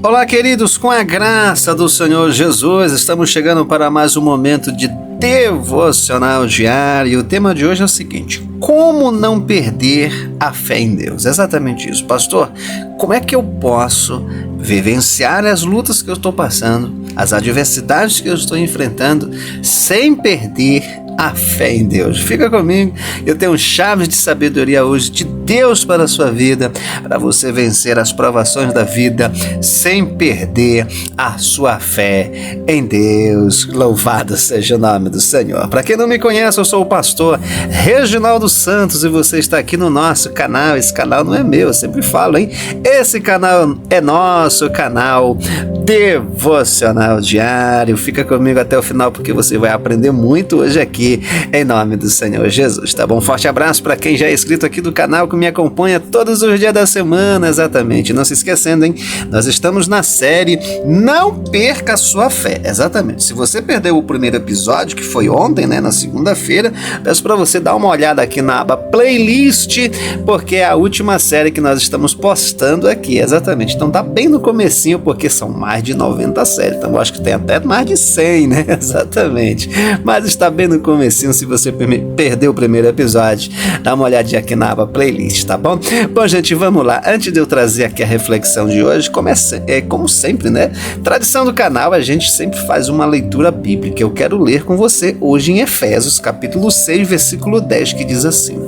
Olá, queridos, com a graça do Senhor Jesus, estamos chegando para mais um momento de devocional diário. O tema de hoje é o seguinte: como não perder a fé em Deus? Exatamente isso, pastor. Como é que eu posso vivenciar as lutas que eu estou passando, as adversidades que eu estou enfrentando, sem perder a fé em Deus? Fica comigo, eu tenho chaves de sabedoria hoje de Deus para a sua vida, para você vencer as provações da vida sem perder a sua fé em Deus. Louvado seja o nome do Senhor. Para quem não me conhece, eu sou o pastor Reginaldo Santos e você está aqui no nosso canal. Esse canal não é meu, eu sempre falo, hein? Esse canal é nosso canal Devocional Diário. Fica comigo até o final porque você vai aprender muito hoje aqui, em nome do Senhor Jesus, tá bom? Forte abraço para quem já é inscrito aqui do canal, que me acompanha todos os dias da semana, exatamente. Não se esquecendo, hein? Nós estamos na série Não Perca a Sua Fé, exatamente. Se você perdeu o primeiro episódio, que foi ontem, né, na segunda-feira, peço para você dar uma olhada aqui na aba Playlist, porque é a última série que nós estamos postando aqui, exatamente. Então tá bem no comecinho, porque são mais de 90 séries, então eu acho que tem até mais de 100, né, exatamente. Mas está bem no comecinho, se você perdeu o primeiro episódio, dá uma olhadinha aqui na aba Playlist, tá bom? Bom, gente, vamos lá. Antes de eu trazer aqui a reflexão de hoje, como sempre, né? Tradição do canal, a gente sempre faz uma leitura bíblica. Eu quero ler com você hoje em Efésios, capítulo 6, versículo 10, que diz assim: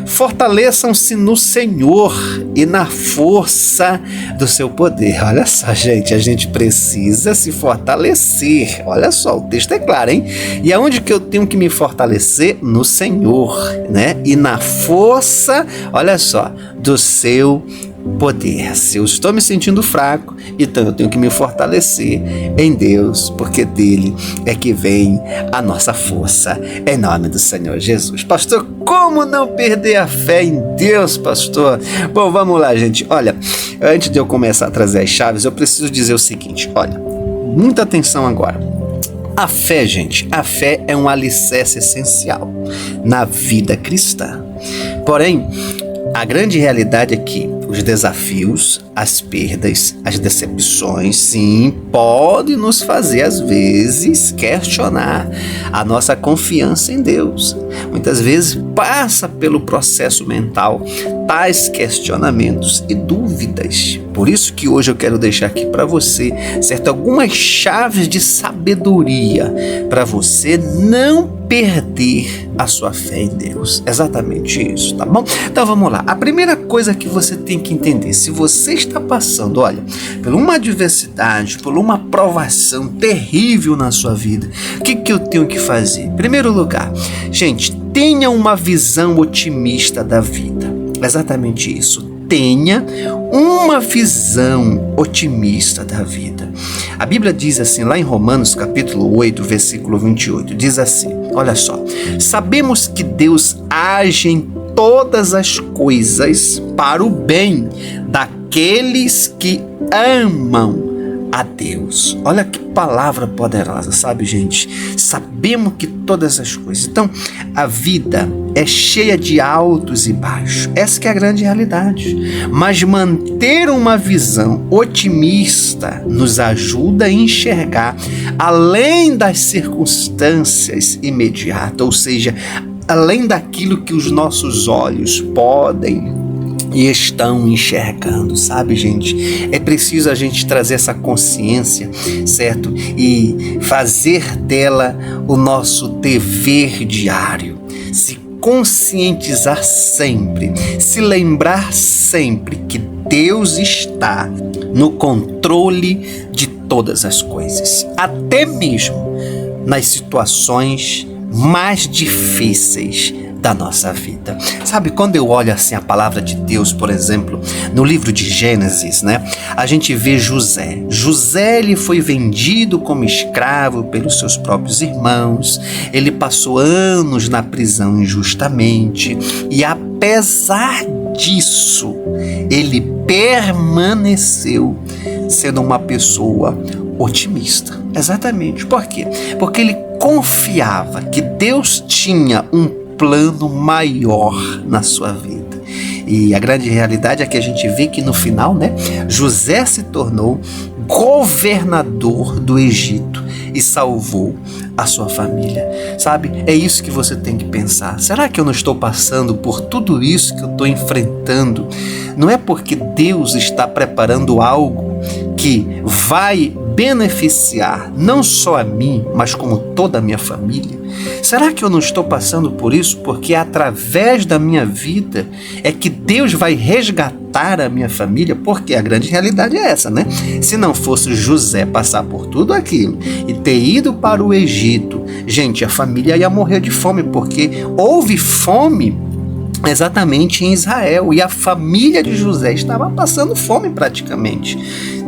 fortaleçam-se no Senhor e na força do seu poder. Olha só, gente, a gente precisa se fortalecer. Olha só, o texto é claro, hein? E aonde que eu tenho que me fortalecer? No Senhor, né? E na força, olha só, do seu poder. Se eu estou me sentindo fraco, então eu tenho que me fortalecer em Deus, porque dele é que vem a nossa força, em nome do Senhor Jesus. Pastor, como não perder a fé em Deus, pastor? Bom, vamos lá, gente. Olha, antes de eu começar a trazer as chaves, eu preciso dizer o seguinte, olha, muita atenção agora. A fé, gente, a fé é um alicerce essencial na vida cristã. Porém, a grande realidade é que os desafios, as perdas, as decepções, sim, podem nos fazer, às vezes, questionar a nossa confiança em Deus. Muitas vezes passa pelo processo mental tais questionamentos e dúvidas. Por isso que hoje eu quero deixar aqui para você, certo, algumas chaves de sabedoria para você não perder a sua fé em Deus. Exatamente isso, tá bom? Então vamos lá. A primeira coisa que você tem que entender, se você está passando, olha, por uma adversidade, por uma provação terrível na sua vida, o que eu tenho que fazer? Em primeiro lugar, gente, tenha uma visão otimista da vida. Exatamente isso. Tenha uma visão otimista da vida. A Bíblia diz assim, lá em Romanos capítulo 8, versículo 28, diz assim, olha só: sabemos que Deus age em todas as coisas para o bem daqueles que amam a Deus. Olha que palavra poderosa, sabe, gente? Sabemos que todas as coisas. Então, a vida é cheia de altos e baixos. Essa que é a grande realidade. Mas manter uma visão otimista nos ajuda a enxergar além das circunstâncias imediatas, ou seja, além daquilo que os nossos olhos podem e estão enxergando, sabe, gente? É preciso a gente trazer essa consciência, certo? E fazer dela o nosso dever diário. Se conscientizar sempre, se lembrar sempre que Deus está no controle de todas as coisas, até mesmo nas situações mais difíceis da nossa vida. Sabe, quando eu olho assim a palavra de Deus, por exemplo, no livro de Gênesis, né, a gente vê José. José, ele foi vendido como escravo pelos seus próprios irmãos. Ele passou anos na prisão injustamente e, apesar disso, ele permaneceu sendo uma pessoa otimista. Exatamente. Por quê? Porque ele confiava que Deus tinha um plano maior na sua vida. E a grande realidade é que a gente vê que no final, né, José se tornou governador do Egito e salvou a sua família. Sabe, é isso que você tem que pensar. Será que eu não estou passando por tudo isso que eu estou enfrentando? Não é porque Deus está preparando algo que vai beneficiar não só a mim, mas como toda a minha família? Será que eu não estou passando por isso porque através da minha vida é que Deus vai resgatar a minha família? Porque a grande realidade é essa, né? Se não fosse José passar por tudo aquilo e ter ido para o Egito, gente, a família ia morrer de fome, porque houve fome exatamente em Israel, e a família de José estava passando fome praticamente,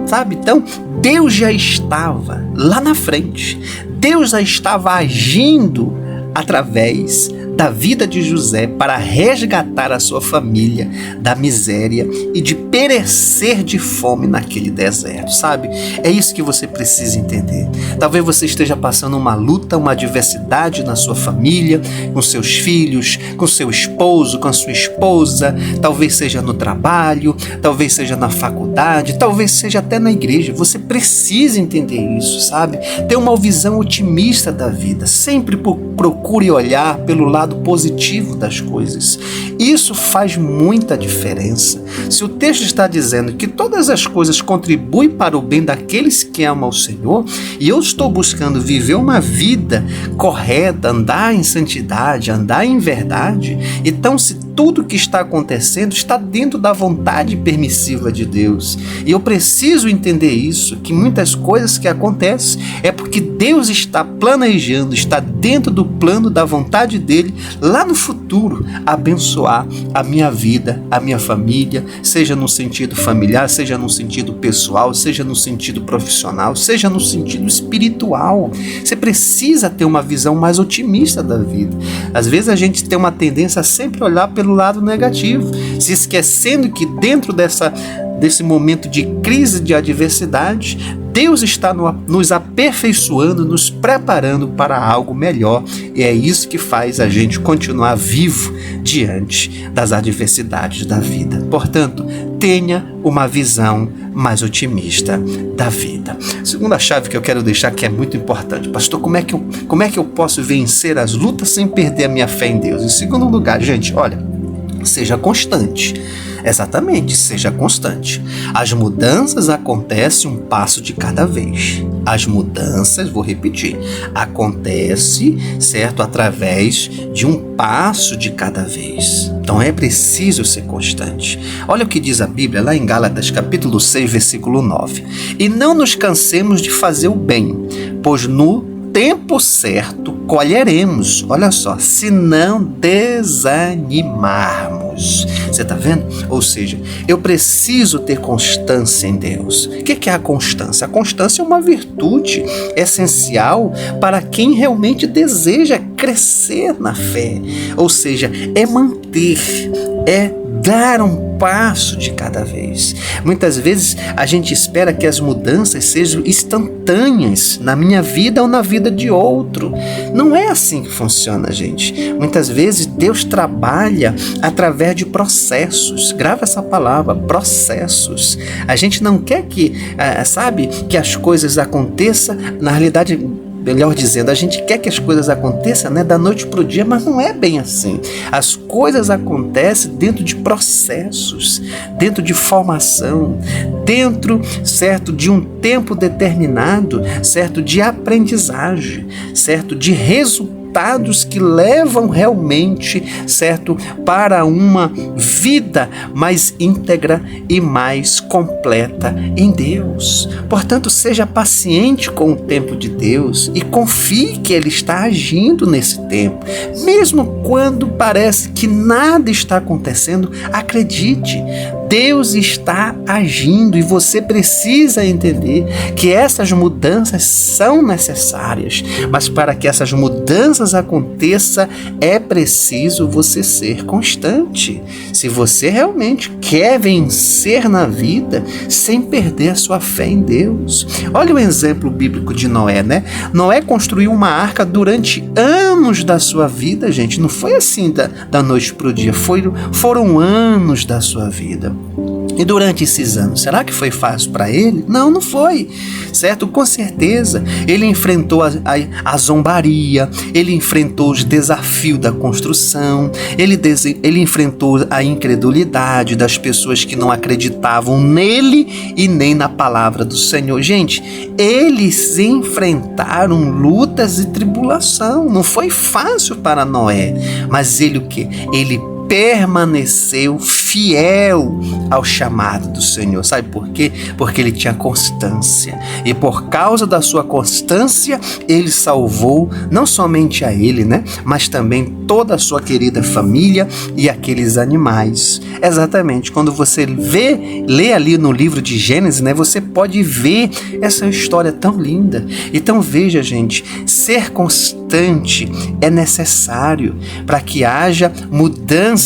sabe? Então, Deus já estava lá na frente, Deus já estava agindo através da vida de José para resgatar a sua família da miséria e de perecer de fome naquele deserto, sabe? É isso que você precisa entender. Talvez você esteja passando uma luta, uma adversidade na sua família, com seus filhos, com seu esposo, com a sua esposa, talvez seja no trabalho, talvez seja na faculdade, talvez seja até na igreja. Você precisa entender isso, sabe? Ter uma visão otimista da vida. Sempre procure olhar pelo lado positivo das coisas. Isso faz muita diferença. Se o texto está dizendo que todas as coisas contribuem para o bem daqueles que amam o Senhor, e eu estou buscando viver uma vida correta, andar em santidade, andar em verdade, então se tudo que está acontecendo está dentro da vontade permissiva de Deus, e eu preciso entender isso, que muitas coisas que acontecem é porque Deus está planejando, está dentro do plano da vontade dele, lá no futuro, abençoar a minha vida, a minha família, seja no sentido familiar, seja no sentido pessoal, seja no sentido profissional, seja no sentido espiritual. Você precisa ter uma visão mais otimista da vida. Às vezes a gente tem uma tendência a sempre olhar pelo lado negativo, se esquecendo que dentro desse momento de crise, de adversidade, Deus está nos aperfeiçoando, nos preparando para algo melhor, e é isso que faz a gente continuar vivo diante das adversidades da vida. Portanto, tenha uma visão mais otimista da vida. Segunda chave que eu quero deixar, que é muito importante: pastor, como é que eu posso vencer as lutas sem perder a minha fé em Deus? Em segundo lugar, gente, olha, seja constante. Exatamente, seja constante. As mudanças acontecem um passo de cada vez. As mudanças, vou repetir, acontece, certo, através de um passo de cada vez. Então é preciso ser constante. Olha o que diz a Bíblia lá em Gálatas capítulo 6, versículo 9. E não nos cansemos de fazer o bem, pois no tempo certo colheremos, olha só, se não desanimarmos. Você está vendo? Ou seja, eu preciso ter constância em Deus. O que é a constância? A constância é uma virtude essencial para quem realmente deseja crescer na fé. Ou seja, é manter, é dar um passo de cada vez. Muitas vezes a gente espera que as mudanças sejam instantâneas na minha vida ou na vida de outro. Não é assim que funciona, gente. Muitas vezes Deus trabalha através de processos. Grava essa palavra, processos. A gente não quer que as coisas aconteçam, na realidade, melhor dizendo, a gente quer que as coisas aconteçam, né, da noite para o dia, mas não é bem assim. As coisas acontecem dentro de processos, dentro de formação, dentro, certo, de um tempo determinado, certo, de aprendizagem, certo, de resultados que levam realmente, certo, para uma vida mais íntegra e mais completa em Deus. Portanto, seja paciente com o tempo de Deus e confie que Ele está agindo nesse tempo. Mesmo quando parece que nada está acontecendo, acredite, Deus está agindo e você precisa entender que essas mudanças são necessárias, mas para que essas mudanças aconteçam é preciso você ser constante. Se você realmente quer vencer na vida sem perder a sua fé em Deus. Olha o exemplo bíblico de Noé, né? Noé construiu uma arca durante anos da sua vida, gente. Não foi assim da noite para o dia, foram anos da sua vida. E durante esses anos, será que foi fácil para ele? Não, não foi, certo? Com certeza, ele enfrentou a zombaria, ele enfrentou os desafios da construção, ele enfrentou a incredulidade das pessoas que não acreditavam nele e nem na palavra do Senhor. Gente, eles enfrentaram lutas e tribulação, não foi fácil para Noé, mas ele o quê? Ele permaneceu fiel ao chamado do Senhor. Sabe por quê? Porque ele tinha constância. E por causa da sua constância, ele salvou não somente a ele, né? Mas também toda a sua querida família e aqueles animais. Exatamente. Quando você lê ali no livro de Gênesis, né? Você pode ver essa história tão linda. Então veja, gente, ser constante é necessário para que haja mudanças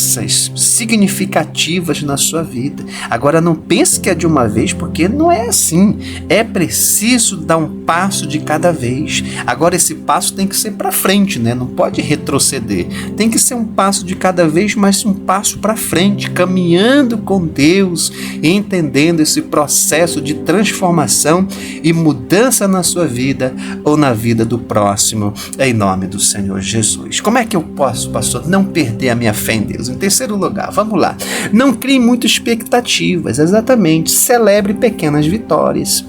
significativas na sua vida. Agora não pense que é de uma vez, porque não é assim. É preciso dar um passo de cada vez. Agora esse passo tem que ser para frente, né? Não pode retroceder. Tem que ser um passo de cada vez, mas um passo para frente, caminhando com Deus, entendendo esse processo de transformação e mudança na sua vida ou na vida do próximo, em nome do Senhor Jesus. Como é que eu posso, pastor, não perder a minha fé em Deus? Em terceiro lugar, vamos lá. Não crie muitas expectativas, exatamente. Celebre pequenas vitórias.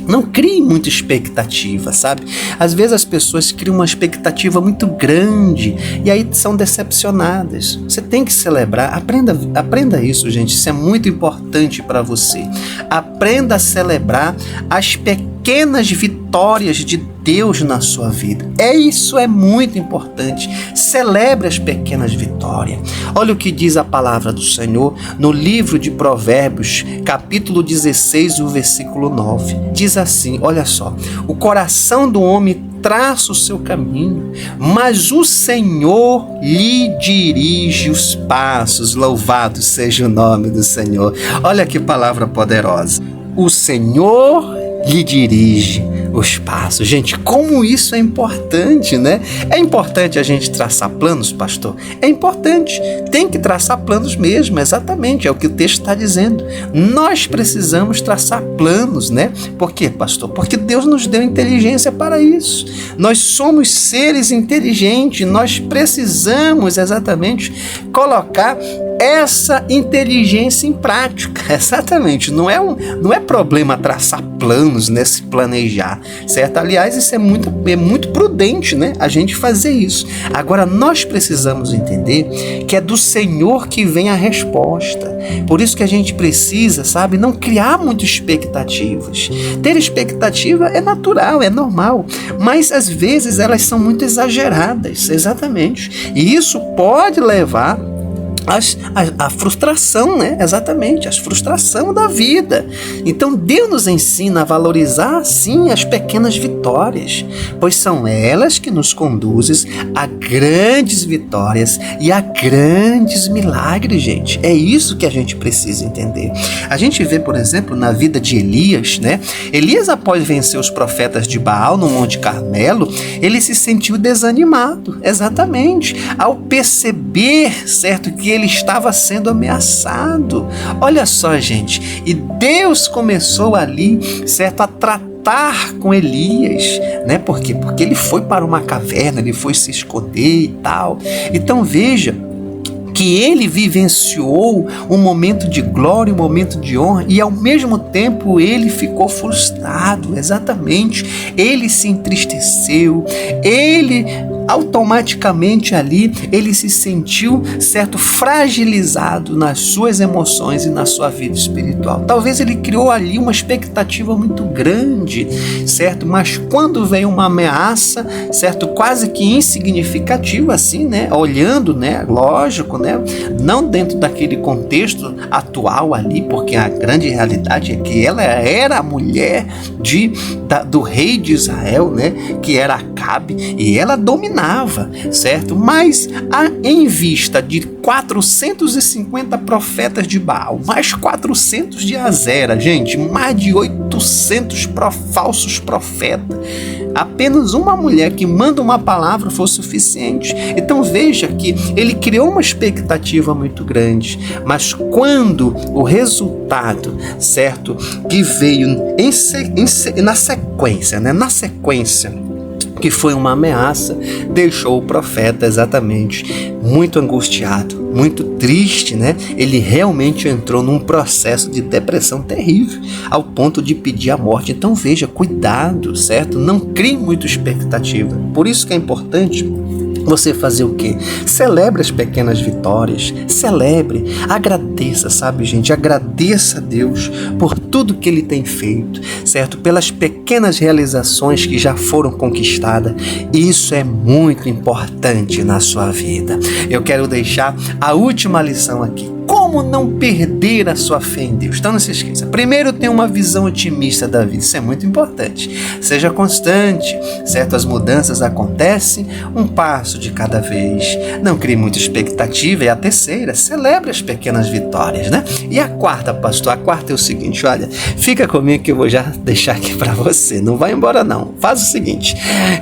Não crie muita expectativa, sabe? Às vezes as pessoas criam uma expectativa muito grande e aí são decepcionadas. Você tem que celebrar. Aprenda isso, gente. Isso é muito importante para você. Aprenda a celebrar as pequenas vitórias de Deus na sua vida. Isso é muito importante. Celebre as pequenas vitórias. Olha o que diz a palavra do Senhor no livro de Provérbios, capítulo 16, o versículo 9. Diz assim, olha só: o coração do homem traça o seu caminho, mas o Senhor lhe dirige os passos. Louvado seja o nome do Senhor. Olha que palavra poderosa. O Senhor lhe dirige os passos. Gente, como isso é importante, né? É importante a gente traçar planos, pastor? É importante. Tem que traçar planos mesmo, exatamente. É o que o texto está dizendo. Nós precisamos traçar planos, né? Por quê, pastor? Porque Deus nos deu inteligência para isso. Nós somos seres inteligentes. Nós precisamos exatamente colocar essa inteligência em prática. Exatamente. Não é problema traçar planos, né? Se planejar, certo? Aliás, isso é muito prudente, né? A gente fazer isso. Agora, nós precisamos entender que é do Senhor que vem a resposta. Por isso que a gente precisa, sabe, não criar muitas expectativas. Ter expectativa é natural, é normal, mas às vezes elas são muito exageradas, exatamente. E isso pode levar a frustração, né? Exatamente, a frustração da vida. Então Deus nos ensina a valorizar sim as pequenas vitórias, pois são elas que nos conduzem a grandes vitórias e a grandes milagres, gente. É isso que a gente precisa entender. A gente vê, por exemplo, na vida de Elias, né? Elias, após vencer os profetas de Baal no Monte Carmelo, ele se sentiu desanimado, exatamente, ao perceber, certo, que ele estava sendo ameaçado. Olha só, gente, e Deus começou ali, certo, a tratar com Elias, né? Por quê? Porque ele foi para uma caverna, ele foi se esconder e tal. Então veja que ele vivenciou um momento de glória, um momento de honra, e ao mesmo tempo ele ficou frustrado, exatamente. Ele se entristeceu, ele automaticamente ali ele se sentiu, certo, fragilizado nas suas emoções e na sua vida espiritual. Talvez ele criou ali uma expectativa muito grande, certo? Mas quando veio uma ameaça, certo, quase que insignificativa assim, né? Olhando, né? Lógico, né? Não dentro daquele contexto atual ali, porque a grande realidade é que ela era a mulher do rei de Israel, né? Que era Acabe, e ela dominava, certo? Mas em vista de 450 profetas de Baal, mais 400 de Azera, gente, mais de 800 falsos profetas, apenas uma mulher que manda uma palavra foi suficiente. Então veja que ele criou uma expectativa muito grande, mas quando o resultado, certo, que veio na sequência, né, que foi uma ameaça, deixou o profeta exatamente muito angustiado, muito triste, né? Ele realmente entrou num processo de depressão terrível, ao ponto de pedir a morte. Então veja, cuidado, certo? Não crie muita expectativa. Por isso que é importante você fazer o quê? Celebre as pequenas vitórias, celebre, agradeça, sabe, gente? Agradeça a Deus por tudo que Ele tem feito, certo? Pelas pequenas realizações que já foram conquistadas. Isso é muito importante na sua vida. Eu quero deixar a última lição aqui. Como não perder a sua fé em Deus? Então não se esqueça. Primeiro, tenha uma visão otimista da vida. Isso é muito importante. Seja constante, certo? As mudanças acontecem um passo de cada vez. Não crie muita expectativa. E a terceira, celebre as pequenas vitórias, né? E a quarta, pastor? A quarta é o seguinte, olha, fica comigo que eu vou já deixar aqui para você. Não vai embora não. Faz o seguinte,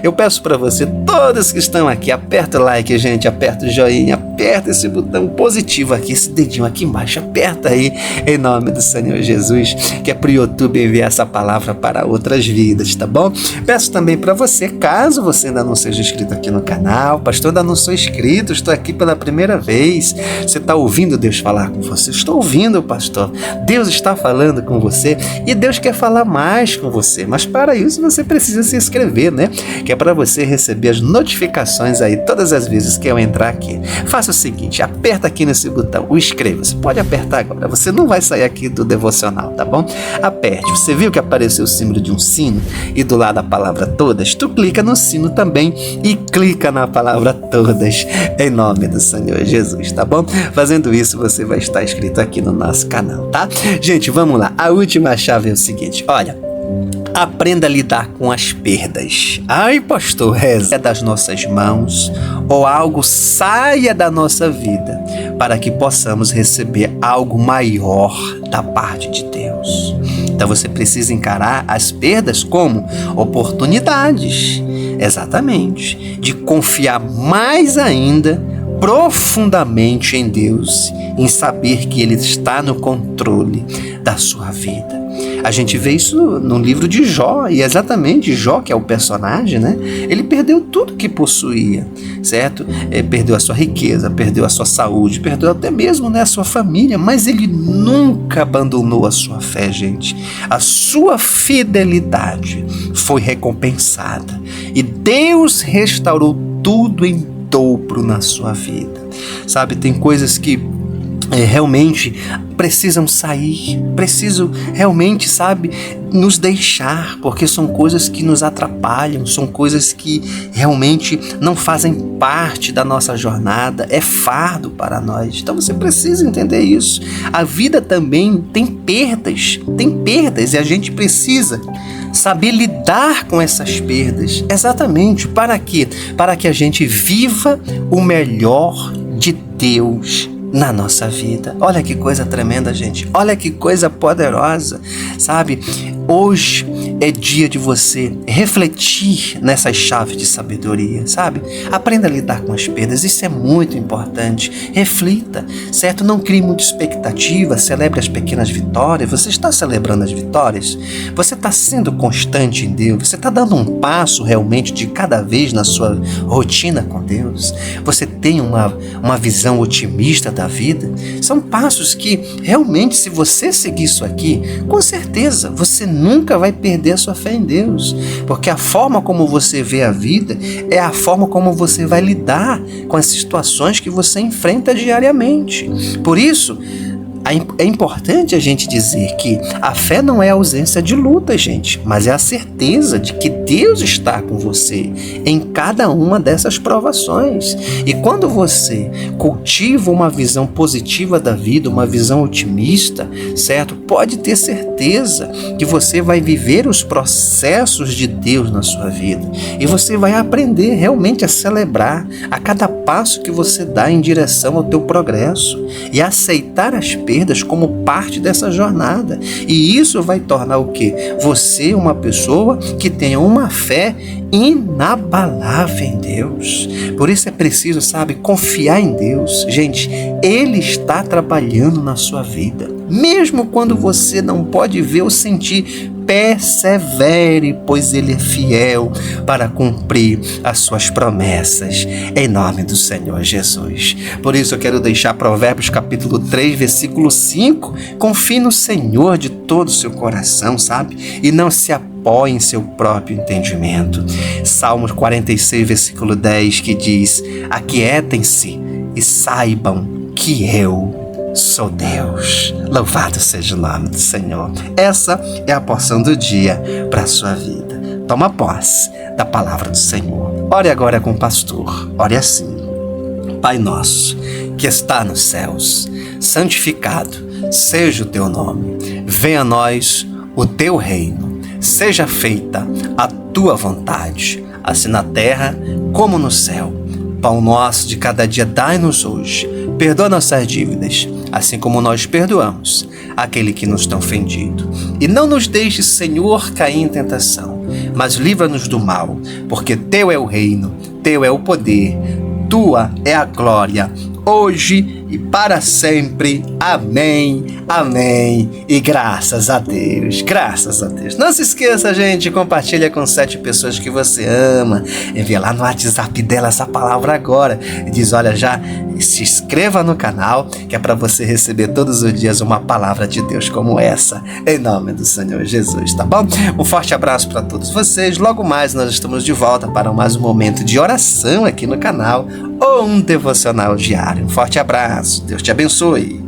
eu peço para você, todos que estão aqui, aperta o like, gente, aperta o joinha, aperta esse botão positivo aqui, esse dedinho aqui embaixo, aperta aí, em nome do Senhor Jesus, que é pro YouTube enviar essa palavra para outras vidas, tá bom? Peço também para você, caso você ainda não seja inscrito aqui no canal, pastor, ainda não sou inscrito, estou aqui pela primeira vez, você está ouvindo Deus falar com você? Estou ouvindo, pastor, Deus está falando com você e Deus quer falar mais com você, mas para isso você precisa se inscrever, né? Que é para você receber as notificações aí todas as vezes que eu entrar aqui. Faça o seguinte, aperta aqui nesse botão, o inscreva. Você pode apertar agora, você não vai sair aqui do devocional, tá bom? Aperte, você viu que apareceu o símbolo de um sino e do lado a palavra todas? Tu clica no sino também e clica na palavra todas, em nome do Senhor Jesus, tá bom? Fazendo isso, você vai estar inscrito aqui no nosso canal, tá? Gente, vamos lá, a última chave é o seguinte, olha, aprenda a lidar com as perdas. Ai, pastor, reza das nossas mãos ou algo saia da nossa vida para que possamos receber algo maior da parte de Deus. Então você precisa encarar as perdas como oportunidades, exatamente, de confiar mais ainda profundamente em Deus, em saber que Ele está no controle da sua vida. A gente vê isso no livro de Jó, e exatamente Jó, que é o personagem, né? Ele perdeu tudo que possuía, certo? Perdeu a sua riqueza, perdeu a sua saúde, perdeu até mesmo, né, a sua família, mas ele nunca abandonou a sua fé, gente. A sua fidelidade foi recompensada e Deus restaurou tudo em dobro na sua vida. Sabe, tem coisas que realmente precisam sair, precisam realmente, sabe, nos deixar, porque são coisas que nos atrapalham, são coisas que realmente não fazem parte da nossa jornada, é fardo para nós. Então você precisa entender isso. A vida também tem perdas e a gente precisa saber lidar com essas perdas, exatamente para quê? Para que a gente viva o melhor de Deus na nossa vida. Olha que coisa tremenda, gente. Olha que coisa poderosa, sabe? Hoje é dia de você refletir nessas chaves de sabedoria, sabe? Aprenda a lidar com as perdas, isso é muito importante. Reflita, certo? Não crie muita expectativa, celebre as pequenas vitórias. Você está celebrando as vitórias? Você está sendo constante em Deus? Você está dando um passo realmente de cada vez na sua rotina com Deus? Você tem uma visão otimista da vida? São passos que realmente, se você seguir isso aqui, com certeza você nunca vai perder perder a sua fé em Deus, porque a forma como você vê a vida é a forma como você vai lidar com as situações que você enfrenta diariamente. Por isso, é importante a gente dizer que a fé não é a ausência de luta, gente, mas é a certeza de que Deus está com você em cada uma dessas provações. E quando você cultiva uma visão positiva da vida, uma visão otimista, certo? Pode ter certeza que você vai viver os processos de Deus na sua vida e você vai aprender realmente a celebrar a cada passo que você dá em direção ao teu progresso e aceitar as perdas como parte dessa jornada. E isso vai tornar o quê? Você uma pessoa que tenha uma fé inabalável em Deus. Por isso é preciso, confiar em Deus. Gente, Ele está trabalhando na sua vida. Mesmo quando você não pode ver ou sentir, persevere, pois Ele é fiel para cumprir as suas promessas, em nome do Senhor Jesus. Por isso eu quero deixar Provérbios capítulo 3, versículo 5. Confie no Senhor de todo o seu coração, e não se apoie em seu próprio entendimento. Salmos 46, versículo 10, que diz: aquietem-se e saibam que eu sou Deus. Louvado seja o nome do Senhor. Essa é a porção do dia para a sua vida. Toma posse da palavra do Senhor. Ore agora com o pastor. Ore assim: Pai nosso, que está nos céus, santificado seja o teu nome. Venha a nós o teu reino. Seja feita a tua vontade, assim na terra como no céu. Pão nosso de cada dia dai-nos hoje. Perdoa nossas dívidas, assim como nós perdoamos aquele que nos tem ofendido. E não nos deixes, Senhor, cair em tentação, mas livra-nos do mal, porque teu é o reino, teu é o poder, tua é a glória, hoje e para sempre. Amém, amém e graças a Deus, graças a Deus. Não se esqueça, gente, compartilha com 7 pessoas que você ama, envia lá no WhatsApp dela essa palavra agora e diz: olha, já se inscreva no canal, que é para você receber todos os dias uma palavra de Deus como essa, em nome do Senhor Jesus, tá bom? Um forte abraço para todos vocês. Logo mais nós estamos de volta para mais um momento de oração aqui no canal ou um devocional diário. Um forte abraço, Deus te abençoe.